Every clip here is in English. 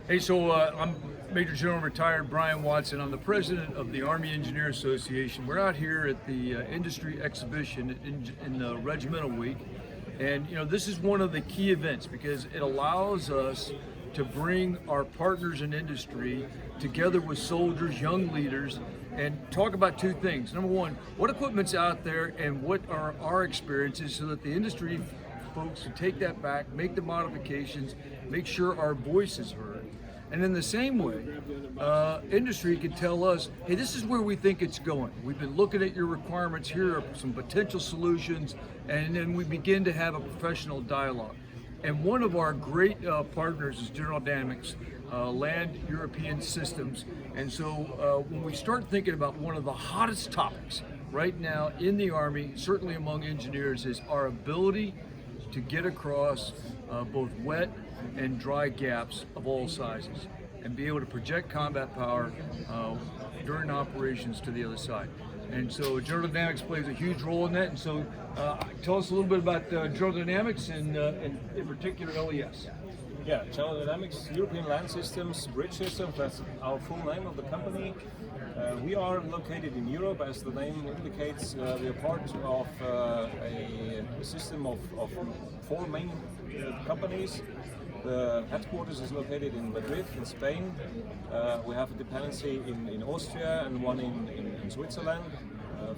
Hey, so I'm Major General Retired Brian Watson. I'm the president of the Army Engineer Association. We're out here at the Industry Exhibition in the Regimental Week. And this is one of the key events because it allows us to bring our partners in industry together with soldiers, young leaders, and talk about two things. Number one, what equipment's out there and what are our experiences so that the industry folks can take that back, make the modifications, make sure our voice is heard. And in the same way, industry can tell us, hey, this is where we think it's going. We've been looking at your requirements. Here are some potential solutions. And then we begin to have a professional dialogue. And one of our great partners is General Dynamics, Land European Systems. And so when we start thinking about one of the hottest topics right now in the Army, certainly among engineers, is our ability to get across both wet and dry gaps of all sizes and be able to project combat power during operations to the other side. And so General Dynamics plays a huge role in that. And so tell us a little bit about General Dynamics and in particular LES. Yeah, General Dynamics European Land Systems, Bridge Systems, that's our full name of the company. We are located in Europe, as the name indicates. We are part of a system of four main companies. The headquarters is located in Madrid, in Spain. We have a dependency in Austria and one in Switzerland,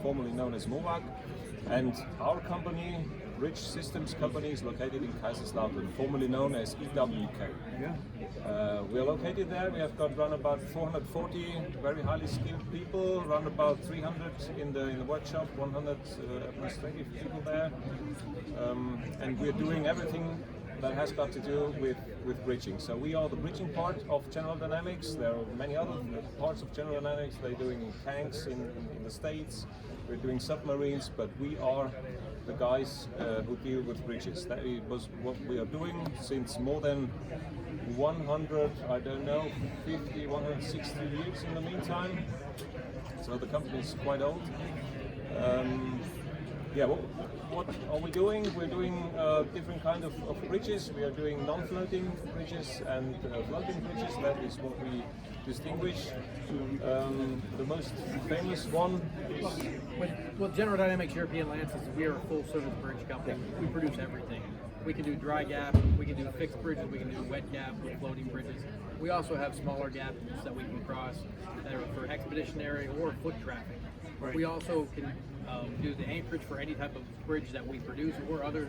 formerly known as MOVAG. And our company, Bridge Systems Company, is located in Kaiserslautern, formerly known as EWK. Yeah. We are located there. We have got around about 440 very highly skilled people, around about 300 in the workshop, 100 administrative people there. And we are doing everything that has got to do with bridging. So we are the bridging part of General Dynamics. There are many other parts of General Dynamics. They're doing tanks in the States. We're doing submarines, but we are the guys who deal with bridges. That was what we are doing since more than 100, I don't know, 50, 160 years in the meantime. So the company is quite old. Yeah, what are we doing? We're doing different kind of bridges. We are doing non-floating bridges and floating bridges. That is what we distinguish. The most famous one is... Well, General Dynamics European Land Systems, we are a full-service bridge company. We produce everything. We can do dry gap, we can do fixed bridges, we can do wet gap with floating bridges. We also have smaller gaps that we can cross that are for expeditionary or foot traffic. Right. We also can do the anchorage for any type of bridge that we produce or other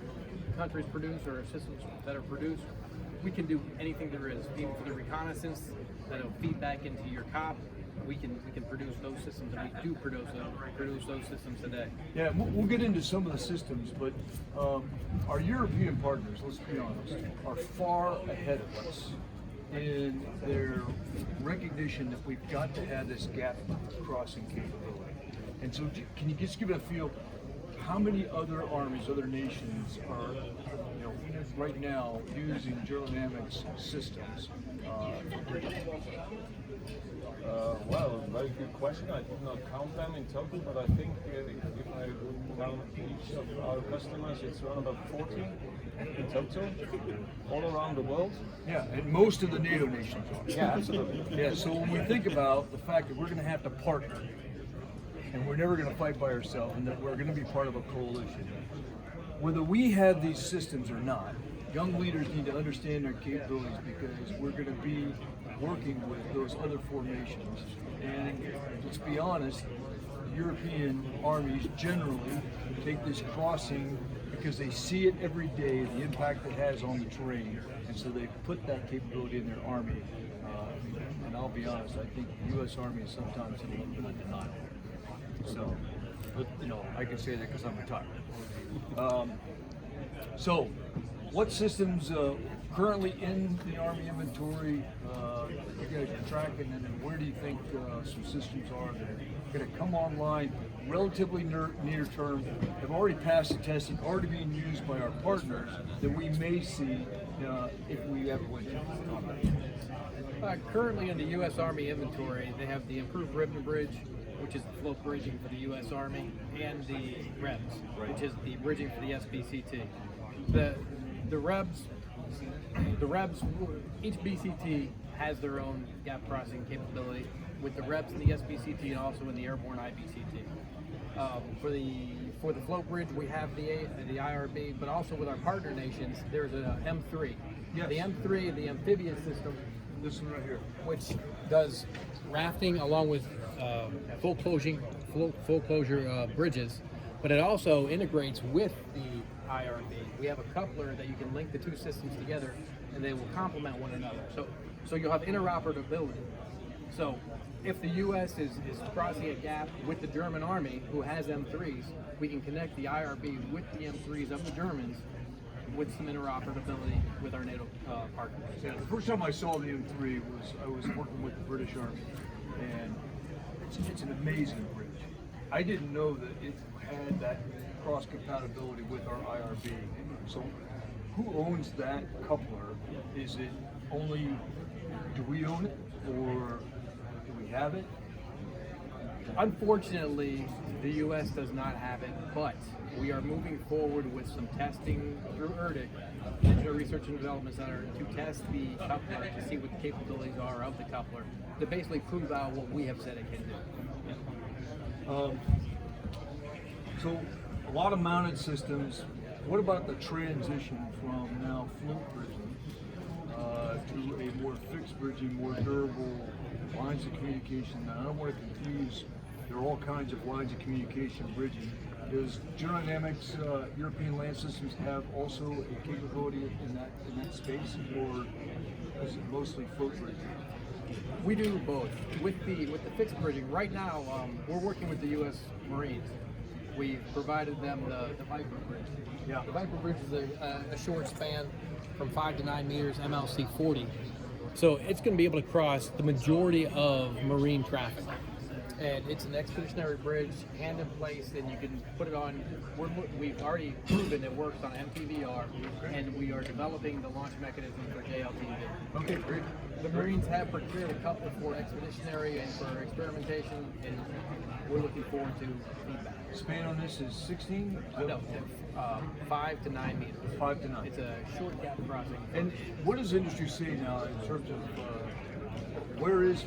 countries produce or systems that are produced. We can do anything there is, even for the reconnaissance that'll feed back into your COP. We can produce those systems, and we do produce those systems today. Yeah, we'll get into some of the systems, but our European partners, let's be honest, are far ahead of us in their recognition that we've got to have this gap crossing capability. And so can you just give it a feel, how many other armies, other nations are right now using General Dynamics systems for bridges? Well, very good question. I did not count them in total, but I think if I count each of our customers, it's around about 40 in total, all around the world. Yeah, and most of the NATO nations are. Yeah, absolutely. Yeah, so when we think about the fact that we're going to have to partner, and we're never going to fight by ourselves, and that we're going to be part of a coalition, whether we have these systems or not, young leaders need to understand their capabilities because we're going to be working with those other formations. And let's be honest, European armies generally take this crossing because they see it every day, the impact it has on the terrain, and so they put that capability in their army. And I'll be honest, I think the U.S. Army is sometimes a little bit of denial. So, but I can say that because I'm retired. So, what systems currently in the Army inventory you guys are tracking, and then where do you think some systems are that are going to come online relatively near term, have already passed the testing, already being used by our partners that we may see if we ever went to combat? Currently in the U.S. Army inventory, they have the improved ribbon bridge, which is the float bridging for the U.S. Army, and the REBS, which is the bridging for the SBCT. The REBS The REBs, each BCT has their own gap crossing capability with the REBs in the SBCT and also in the airborne IBCT. For the float bridge, we have the IRB, but also with our partner nations, there's a M3. Yes. The M3, the amphibious system, This one right here. which does rafting along with full closure bridges, but it also integrates with the IRB. We have a coupler that you can link the two systems together, and they will complement one another. So you'll have interoperability. So if the U.S. is crossing a gap with the German Army, who has M3s, we can connect the IRB with the M3s of the Germans with some interoperability with our NATO partners. Yeah, the first time I saw the M3 was I was working with the British Army, and it's an amazing bridge. I didn't know that it had that cross compatibility with our IRB. So, who owns that coupler? Is it only? Do we own it, or do we have it? Unfortunately, the U.S. does not have it, but we are moving forward with some testing through ERDIC, Digital Research and Development Center, to test the coupler to see what the capabilities are of the coupler, to basically prove out what we have said it can do. So, a lot of mounted systems. What about the transition from now float bridging to a more fixed bridging, more durable lines of communication? Now, I don't want to confuse. There are all kinds of lines of communication bridging. Does General Dynamics European Land Systems have also a capability in that space, or is it mostly float bridging? We do both. With the fixed bridging, right now we're working with the U.S. Marines. We've provided them the Viper Bridge. Yeah. The Viper Bridge is a short span from 5 to 9 meters, MLC 40. So it's going to be able to cross the majority of marine traffic. And it's an expeditionary bridge, hand in place, and you can put it on. We've already proven it works on MPVR, and we are developing the launch mechanism for JLTV. Okay, great. The Marines have procured a coupler for expeditionary and for experimentation, and we're looking forward to feedback. Span on this is 16? No, 5 to 9 meters. 5 to 9. It's a short gap crossing. And what does industry say now in terms of where is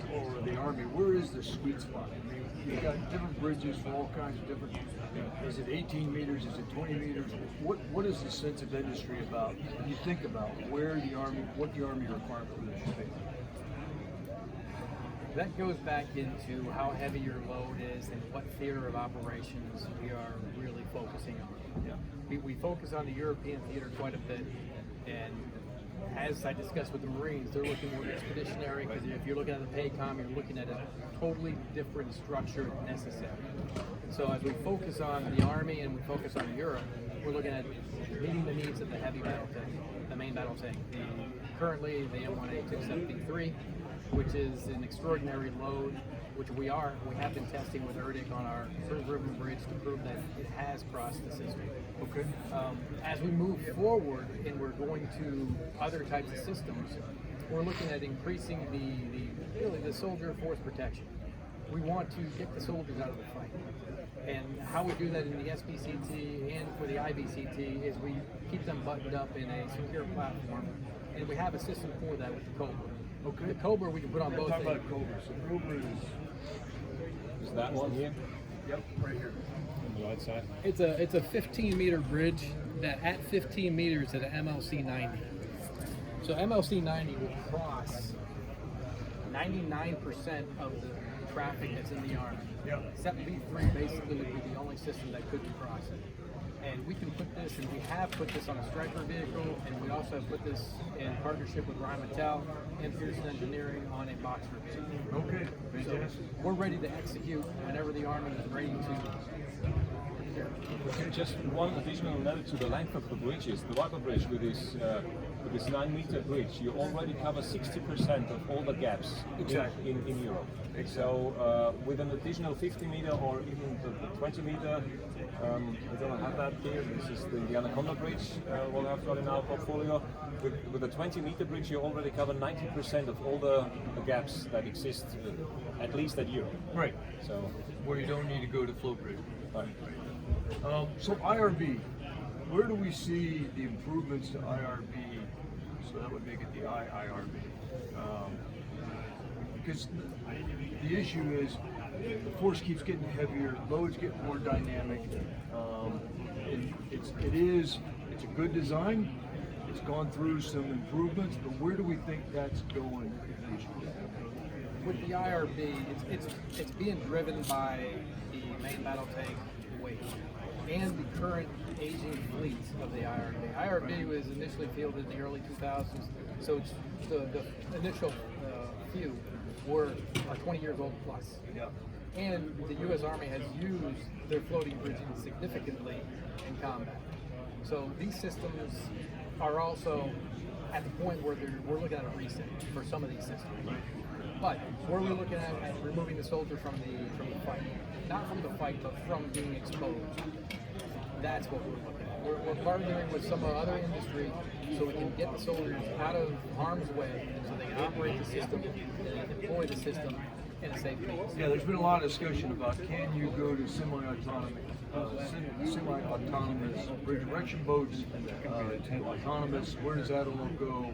the sweet spot? I mean, you've got different bridges for all kinds of different. Is it 18 meters? Is it 20 meters? What is the sense of industry about when you think about what the Army requirement should be? That goes back into how heavy your load is and what theater of operations we are really focusing on. Yeah. We focus on the European theater quite a bit, and as I discussed with the Marines, they're looking more expeditionary, because if you're looking at the PACOM, you're looking at a totally different structure necessary. So as we focus on the Army and we focus on Europe, we're looking at meeting the needs of the heavy battle tank, the main battle tank. Currently, the M1A273, which is an extraordinary load, which we have been testing with ERDIC on our ribbon bridge to prove that it has crossed the system. Okay. As we move forward and we're going to other types of systems, we're looking at increasing the soldier force protection. We want to get the soldiers out of the fight. And how we do that in the SBCT and for the IBCT is we keep them buttoned up in a secure platform, and we have a system for that with the Cobra. Okay. The Cobra we can put on both Talk about ends. Cobra. So Cobra Is that one here? yep, right here. On the right side? It's a 15-meter bridge that at 15 meters at an MLC 90. So MLC 90 will cross 99% of the traffic that's in the Army. Yep. Except V3 basically would be the only system that couldn't cross it. And we can put this, and we have put this on a Stryker vehicle, and we also have put this in partnership with Rheinmetall and Pearson Engineering on a Boxer vehicle. Okay, So fantastic. we're ready to execute whenever the Army is ready to. Okay, just one additional note to the length of the bridges. The Viper Bridge with this 9-meter bridge, you already cover 60% of all the gaps Exactly. in Europe. So with an additional 50-meter or even the 20-meter, we don't have that here. This is the Anaconda Bridge we'll have got in our portfolio. With the 20-meter bridge, you already cover 90% of all the gaps that exist, at least at Europe. Right. So, Where you don't need to go to float bridge. right. So IRB, where do we see the improvements to IRB so that would make it the IIRB. Because the issue is the force keeps getting heavier, loads get more dynamic. It's a good design. It's gone through some improvements, but where do we think that's going eventually? With the IRB, it's being driven by the main battle tank weight and the current aging fleet of the IRB. IRB was initially fielded in the early 2000s, so it's the initial few were 20 years old plus. Yeah. And the U.S. Army has used their floating bridging significantly in combat. So these systems are also at the point where we're looking at a reset for some of these systems. But where we're looking at removing the soldier from the fight, not from the fight, but from being exposed. That's what we're looking at. We're partnering with some other industry so we can get the soldiers out of harm's way, so they can operate the system and employ the system in a safe means. Yeah, there's been a lot of discussion about can you go to semi-autonomous bridge erection boats, autonomous, where does that all go?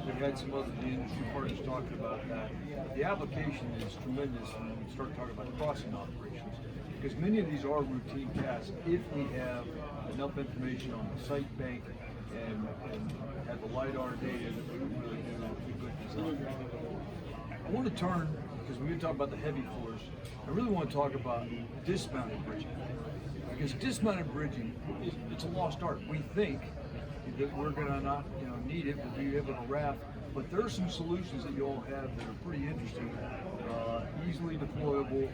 We've had some other industry partners talking about that. The application is tremendous when we start talking about crossing operations, because many of these are routine tasks if we have enough information on the site bank and have the LiDAR data that we can really do a good design. I want to turn, because we're going to talk about the heavy force, I really want to talk about dismounted bridging. Because dismounted bridging, it's a lost art. We think that we're going to not need it, we'll be able to raft, but there are some solutions that you all have that are pretty interesting, easily deployable,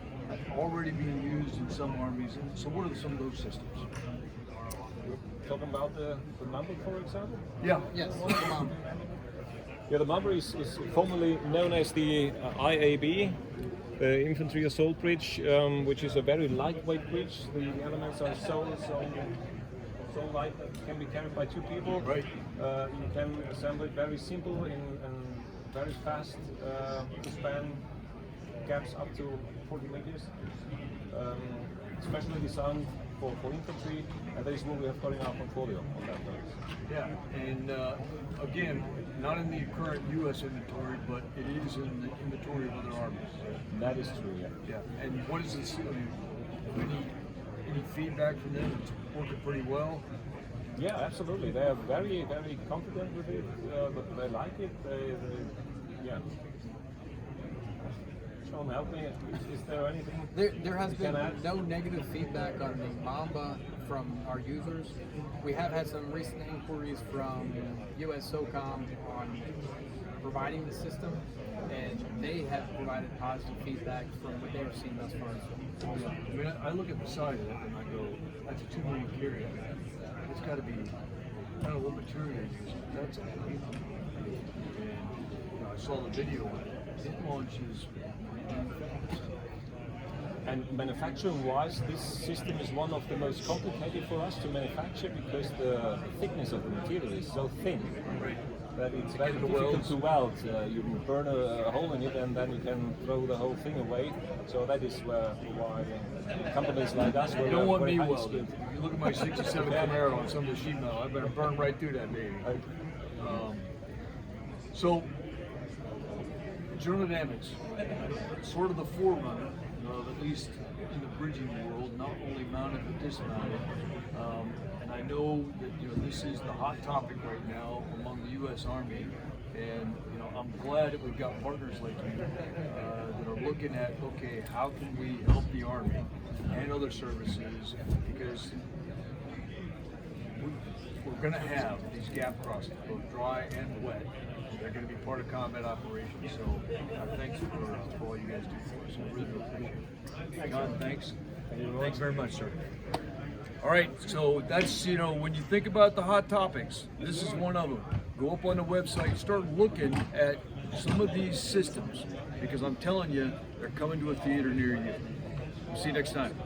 already being used in some armies. And so what are some of those systems? Talking about the Mamba, for example? Yeah. Yes, the Mamba. Yeah, the Mamba is formerly known as the IAB, the Infantry Assault Bridge, which is a very lightweight bridge. The elements are so light that it can be carried by two people. Right. You can assemble it very simple and very fast to span gaps up to 40 meters. Especially designed for infantry, and that is what we have got in our portfolio on that base. Yeah, and again, not in the current U.S. inventory, but it is in the inventory of other armies. That is true, yeah. Yeah, and what is this? Any feedback from them? It's working pretty well. Yeah, absolutely. They are very, very confident with it. They like it. Yeah. Sean, help me. Is there anything? There has been no negative feedback on the Mamba from our users. We have had some recent inquiries from US SOCOM on providing the system, and they have provided positive feedback from what they've seen thus far. I mean, I look at the side of it and I go, that's a 2 million carry. It's got to be, I don't know what material you're using. That's heavy. And I saw the video of it. It launches fast. And manufacturing-wise, this system is one of the most complicated for us to manufacture because the thickness of the material is so thin. Right. That it's very difficult to weld. You burn a hole in it and then you can throw the whole thing away. So that is why companies like us You don't want me welded. If you look at my 67 Camaro and some of the sheet metal, I better burn right through that baby. So, General Dynamics, sort of the forerunner of, at least in the bridging world, not only mounted but dismounted. And I know that this is the hot topic right now among the U.S. Army, and I'm glad that we've got partners like you that are looking at, okay, how can we help the Army and other services, because we're going to have these gap crossings, both dry and wet. They're going to be part of combat operations. So thanks for all you guys do for us. I really do appreciate it. John, thanks. Thanks very much, sir. All right, so that's, when you think about the hot topics, this is one of them. Go up on the website, start looking at some of these systems, because I'm telling you, they're coming to a theater near you. See you next time.